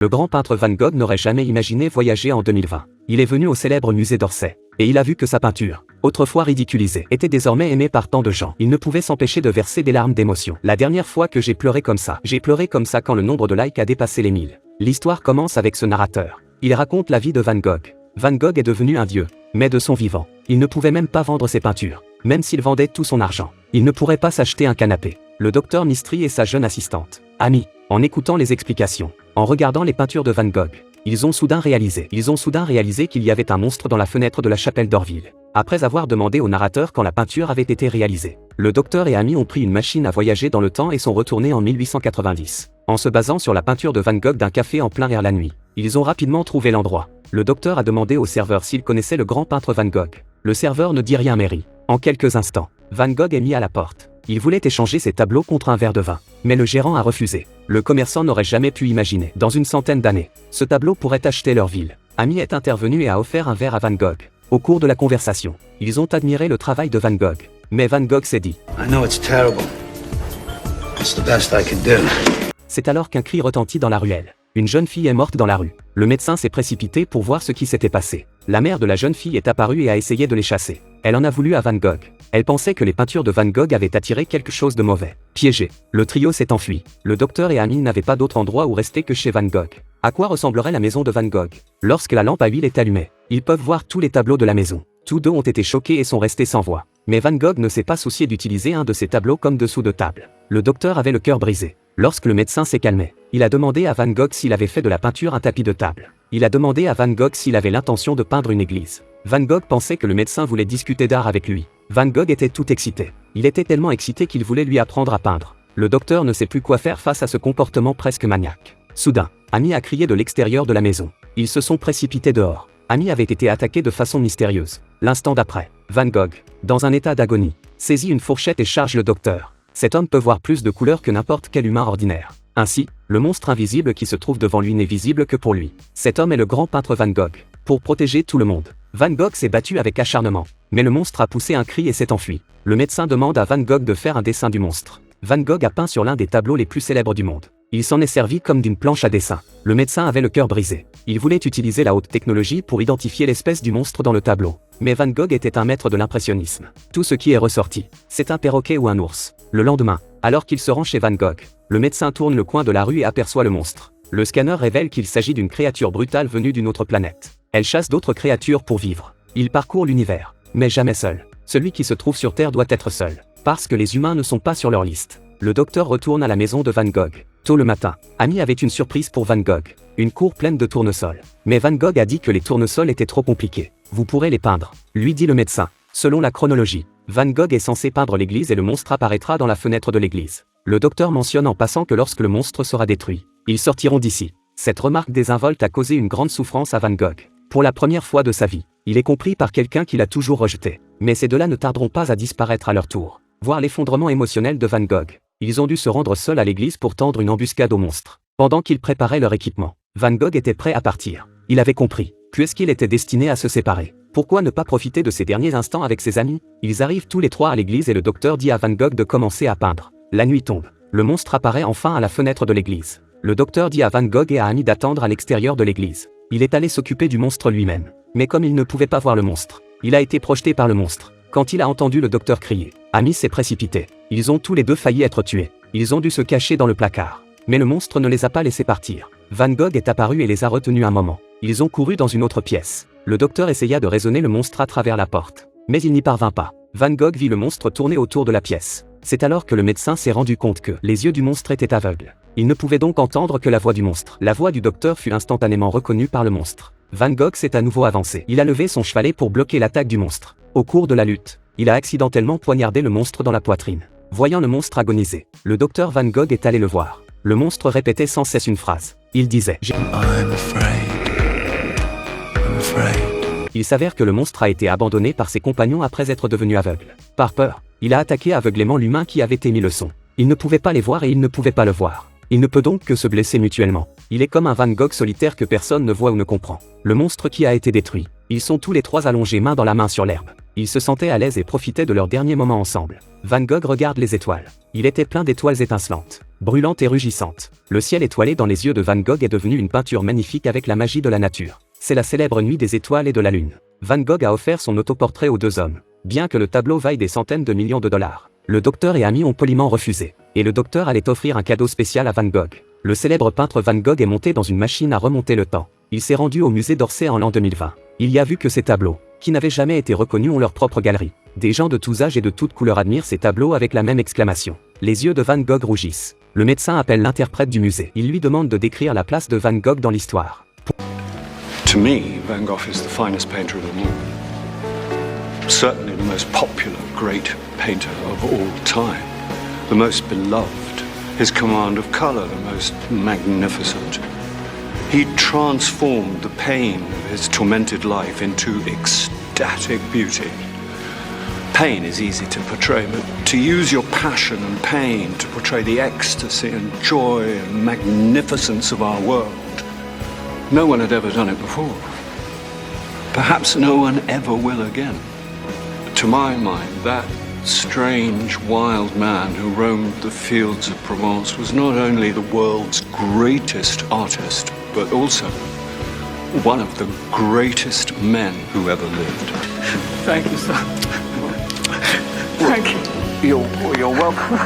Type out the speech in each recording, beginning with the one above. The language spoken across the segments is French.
Le grand peintre Van Gogh n'aurait jamais imaginé voyager en 2020. Il est venu au célèbre musée d'Orsay, et il a vu que sa peinture, autrefois ridiculisée, était désormais aimée par tant de gens. Il ne pouvait s'empêcher de verser des larmes d'émotion. La dernière fois que j'ai pleuré comme ça quand le nombre de likes a dépassé les 1000. L'histoire commence avec ce narrateur. Il raconte la vie de Van Gogh. Van Gogh est devenu un dieu, mais de son vivant, il ne pouvait même pas vendre ses peintures. Même s'il vendait tout son argent, il ne pourrait pas s'acheter un canapé. Le docteur Mistry et sa jeune assistante, Amy, en écoutant les explications, en regardant les peintures de Van Gogh, ils ont soudain réalisé qu'il y avait un monstre dans la fenêtre de la chapelle d'Orville. Après avoir demandé au narrateur quand la peinture avait été réalisée, le docteur et Amy ont pris une machine à voyager dans le temps et sont retournés en 1890. En se basant sur la peinture de Van Gogh d'un café en plein air la nuit, ils ont rapidement trouvé l'endroit. Le docteur a demandé au serveur s'il connaissait le grand peintre Van Gogh. Le serveur ne dit rien mais rit. En quelques instants, Van Gogh est mis à la porte. Il voulait échanger ses tableaux contre un verre de vin, mais le gérant a refusé. Le commerçant n'aurait jamais pu imaginer, dans une centaine d'années, ce tableau pourrait acheter leur ville. Amy est intervenu et a offert un verre à Van Gogh. Au cours de la conversation, ils ont admiré le travail de Van Gogh. Mais Van Gogh s'est dit « I know it's terrible. It's the best I can do. » C'est alors qu'un cri retentit dans la ruelle. Une jeune fille est morte dans la rue. Le médecin s'est précipité pour voir ce qui s'était passé. La mère de la jeune fille est apparue et a essayé de les chasser. Elle en a voulu à Van Gogh. Elle pensait que les peintures de Van Gogh avaient attiré quelque chose de mauvais. Piégé, le trio s'est enfui. Le docteur et Amy n'avaient pas d'autre endroit où rester que chez Van Gogh. À quoi ressemblerait la maison de Van Gogh? Lorsque la lampe à huile est allumée, ils peuvent voir tous les tableaux de la maison. Tous deux ont été choqués et sont restés sans voix. Mais Van Gogh ne s'est pas soucié d'utiliser un de ses tableaux comme dessous de table. Le docteur avait le cœur brisé. Lorsque le médecin s'est calmé, il a demandé à Van Gogh s'il avait fait de la peinture un tapis de table. Il a demandé à Van Gogh s'il avait l'intention de peindre une église. Van Gogh pensait que le médecin voulait discuter d'art avec lui. Van Gogh était tout excité. Il était tellement excité qu'il voulait lui apprendre à peindre. Le docteur ne sait plus quoi faire face à ce comportement presque maniaque. Soudain, Amy a crié de l'extérieur de la maison. Ils se sont précipités dehors. Amy avait été attaqué de façon mystérieuse. L'instant d'après, Van Gogh, dans un état d'agonie, saisit une fourchette et charge le docteur. Cet homme peut voir plus de couleurs que n'importe quel humain ordinaire. Ainsi, le monstre invisible qui se trouve devant lui n'est visible que pour lui. Cet homme est le grand peintre Van Gogh. Pour protéger tout le monde, Van Gogh s'est battu avec acharnement. Mais le monstre a poussé un cri et s'est enfui. Le médecin demande à Van Gogh de faire un dessin du monstre. Van Gogh a peint sur l'un des tableaux les plus célèbres du monde. Il s'en est servi comme d'une planche à dessin. Le médecin avait le cœur brisé. Il voulait utiliser la haute technologie pour identifier l'espèce du monstre dans le tableau. Mais Van Gogh était un maître de l'impressionnisme. Tout ce qui est ressorti, c'est un perroquet ou un ours. Le lendemain, alors qu'il se rend chez Van Gogh, le médecin tourne le coin de la rue et aperçoit le monstre. Le scanner révèle qu'il s'agit d'une créature brutale venue d'une autre planète. Elle chasse d'autres créatures pour vivre. Il parcourt l'univers, mais jamais seul. Celui qui se trouve sur Terre doit être seul, parce que les humains ne sont pas sur leur liste. Le docteur retourne à la maison de Van Gogh. Tôt le matin, Amy avait une surprise pour Van Gogh. Une cour pleine de tournesols. Mais Van Gogh a dit que les tournesols étaient trop compliqués. Vous pourrez les peindre, lui dit le médecin. Selon la chronologie, Van Gogh est censé peindre l'église et le monstre apparaîtra dans la fenêtre de l'église. Le docteur mentionne en passant que lorsque le monstre sera détruit, ils sortiront d'ici. Cette remarque désinvolte a causé une grande souffrance à Van Gogh. Pour la première fois de sa vie, il est compris par quelqu'un qui l'a toujours rejeté. Mais ces deux-là ne tarderont pas à disparaître à leur tour. Voir l'effondrement émotionnel de Van Gogh. Ils ont dû se rendre seuls à l'église pour tendre une embuscade au monstre. Pendant qu'ils préparaient leur équipement, Van Gogh était prêt à partir. Il avait compris, puisqu'il était destiné à se séparer. Pourquoi ne pas profiter de ces derniers instants avec ses amis? Ils arrivent tous les trois à l'église et le docteur dit à Van Gogh de commencer à peindre. La nuit tombe. Le monstre apparaît enfin à la fenêtre de l'église. Le docteur dit à Van Gogh et à Amy d'attendre à l'extérieur de l'église. Il est allé s'occuper du monstre lui-même. Mais comme il ne pouvait pas voir le monstre, il a été projeté par le monstre. Quand il a entendu le docteur crier, Amy s'est précipité. Ils ont tous les deux failli être tués. Ils ont dû se cacher dans le placard. Mais le monstre ne les a pas laissés partir. Van Gogh est apparu et les a retenus un moment. Ils ont couru dans une autre pièce. Le docteur essaya de raisonner le monstre à travers la porte. Mais il n'y parvint pas. Van Gogh vit le monstre tourner autour de la pièce. C'est alors que le médecin s'est rendu compte que les yeux du monstre étaient aveugles. Il ne pouvait donc entendre que la voix du monstre. La voix du docteur fut instantanément reconnue par le monstre. Van Gogh s'est à nouveau avancé. Il a levé son chevalet pour bloquer l'attaque du monstre. Au cours de la lutte, il a accidentellement poignardé le monstre dans la poitrine. Voyant le monstre agoniser, le docteur Van Gogh est allé le voir. Le monstre répétait sans cesse une phrase. Il disait « I'm afraid. I'm afraid. » Il s'avère que le monstre a été abandonné par ses compagnons après être devenu aveugle. Par peur, il a attaqué aveuglément l'humain qui avait émis le son. Il ne pouvait pas les voir et il ne pouvait pas le voir. Il ne peut donc que se blesser mutuellement. Il est comme un Van Gogh solitaire que personne ne voit ou ne comprend. Le monstre qui a été détruit. Ils sont tous les trois allongés main dans la main sur l'herbe. Ils se sentaient à l'aise et profitaient de leurs derniers moments ensemble. Van Gogh regarde les étoiles. Il était plein d'étoiles étincelantes. brûlante et rugissante. Le ciel étoilé dans les yeux de Van Gogh est devenu une peinture magnifique avec la magie de la nature. C'est la célèbre nuit des étoiles et de la lune. Van Gogh a offert son autoportrait aux deux hommes. Bien que le tableau vaille des centaines de millions de dollars, le docteur et amis ont poliment refusé. Et le docteur allait offrir un cadeau spécial à Van Gogh. Le célèbre peintre Van Gogh est monté dans une machine à remonter le temps. Il s'est rendu au musée d'Orsay en l'an 2020. Il y a vu que ces tableaux, qui n'avaient jamais été reconnus, ont leur propre galerie. Des gens de tous âges et de toutes couleurs admirent ces tableaux avec la même exclamation. Les yeux de Van Gogh rougissent. Le médecin appelle l'interprète du musée. Il lui demande de décrire la place de Van Gogh dans l'histoire. To me, Van Gogh is the finest painter of them all. Certainly the most popular, great painter of all time. The most beloved. His command of color, the most magnificent. He transformed the pain of his tormented life into ecstatic beauty. Pain is easy to portray, but to use your passion and pain to portray the ecstasy and joy and magnificence of our world, no one had ever done it before. Perhaps no one ever will again. To my mind, that strange, wild man who roamed the fields of Provence was not only the world's greatest artist, but also one of the greatest men who ever lived. Thank you, sir. Thank you. You're welcome.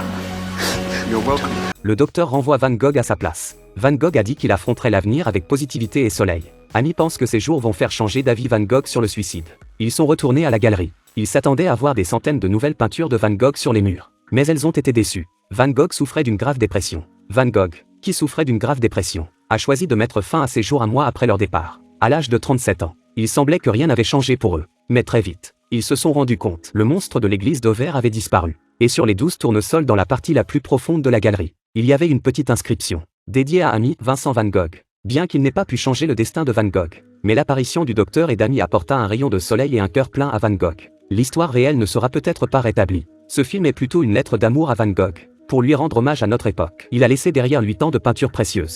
You're welcome. Le docteur renvoie Van Gogh à sa place. Van Gogh a dit qu'il affronterait l'avenir avec positivité et soleil. Ami pense que ces jours vont faire changer d'avis Van Gogh sur le suicide. Ils sont retournés à la galerie. Ils s'attendaient à voir des centaines de nouvelles peintures de Van Gogh sur les murs. Mais elles ont été déçues. Van Gogh souffrait d'une grave dépression. Van Gogh, qui souffrait d'une grave dépression, a choisi de mettre fin à ses jours un mois après leur départ. À l'âge de 37 ans, il semblait que rien n'avait changé pour eux. Mais très vite, ils se sont rendus compte. Le monstre de l'église d'Auvers avait disparu. Et sur les 12 tournesols dans la partie la plus profonde de la galerie, il y avait une petite inscription, dédiée à ami Vincent Van Gogh. Bien qu'il n'ait pas pu changer le destin de Van Gogh, mais l'apparition du docteur et d'Ami apporta un rayon de soleil et un cœur plein à Van Gogh. L'histoire réelle ne sera peut-être pas rétablie. Ce film est plutôt une lettre d'amour à Van Gogh. Pour lui rendre hommage à notre époque, il a laissé derrière lui tant de peintures précieuses.